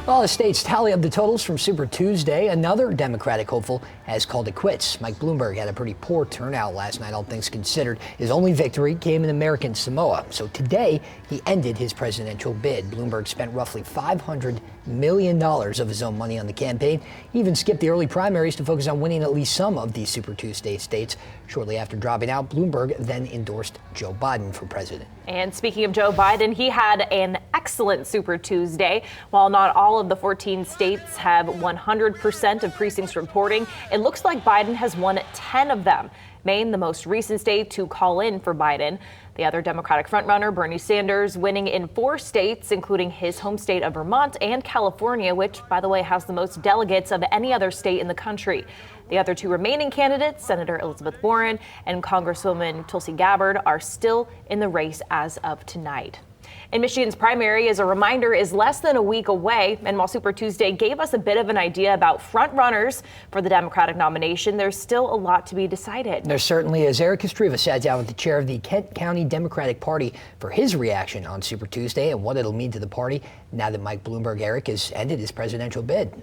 Well, the state's tally of the totals from Super Tuesday. Another Democratic hopeful has called it quits. Mike Bloomberg had a pretty poor turnout last night, all things considered. His only victory came in American Samoa. So today, he ended his presidential bid. Bloomberg spent roughly $500 million of his own money on the campaign. He even skipped the early primaries to focus on winning at least some of these Super Tuesday states. Shortly after dropping out, Bloomberg then endorsed Joe Biden for president. And speaking of Joe Biden, he had an excellent Super Tuesday. While not all of the 14 states have 100% of precincts reporting, it looks like Biden has won 10 of them. Maine, the most recent state to call in for Biden. The other Democratic frontrunner, Bernie Sanders, winning in 4 states, including his home state of Vermont and California, which, by the way, has the most delegates of any other state in the country. The other 2 remaining candidates, Senator Elizabeth Warren and Congresswoman Tulsi Gabbard, are still in the race as of tonight. And Michigan's primary, as a reminder, is less than a week away. And while Super Tuesday gave us a bit of an idea about front runners for the Democratic nomination, there's still a lot to be decided. There certainly is. Eric Estreva sat down with the chair of the Kent County Democratic Party for his reaction on Super Tuesday and what it'll mean to the party now that Mike Bloomberg, Eric, has ended his presidential bid.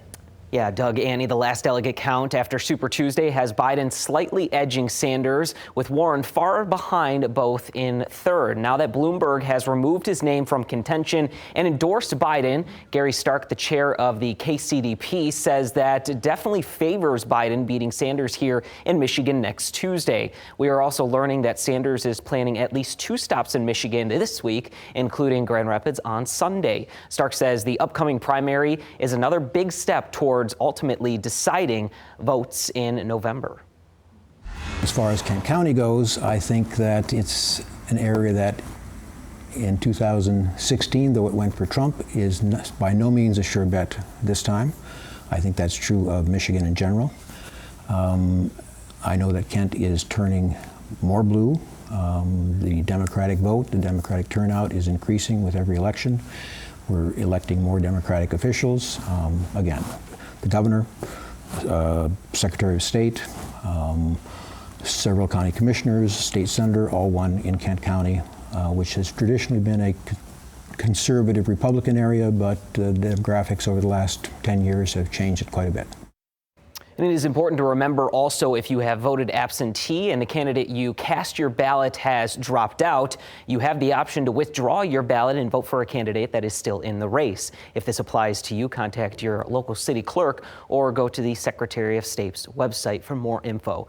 Yeah, Doug, Annie, the last delegate count after Super Tuesday has Biden slightly edging Sanders, with Warren far behind both in third. Now that Bloomberg has removed his name from contention and endorsed Biden, Gary Stark, the chair of the KCDP, says that definitely favors Biden beating Sanders here in Michigan next Tuesday. We are also learning that Sanders is planning at least 2 stops in Michigan this week, including Grand Rapids on Sunday. Stark says the upcoming primary is another big step towards ultimately deciding votes in November. As far as Kent County goes, I think that it's an area that in 2016, though it went for Trump, is by no means a sure bet this time. I think that's true of Michigan in general. I know that Kent is turning more blue. The Democratic vote, the Democratic turnout is increasing with every election. We're electing more Democratic officials. Again, the governor, Secretary of State, several county commissioners, state senator, all won in Kent County, which has traditionally been a conservative Republican area, but the demographics over the last 10 years have changed it quite a bit. And it is important to remember also, if you have voted absentee and the candidate you cast your ballot has dropped out, you have the option to withdraw your ballot and vote for a candidate that is still in the race. If this applies to you, contact your local city clerk or go to the Secretary of State's website for more info.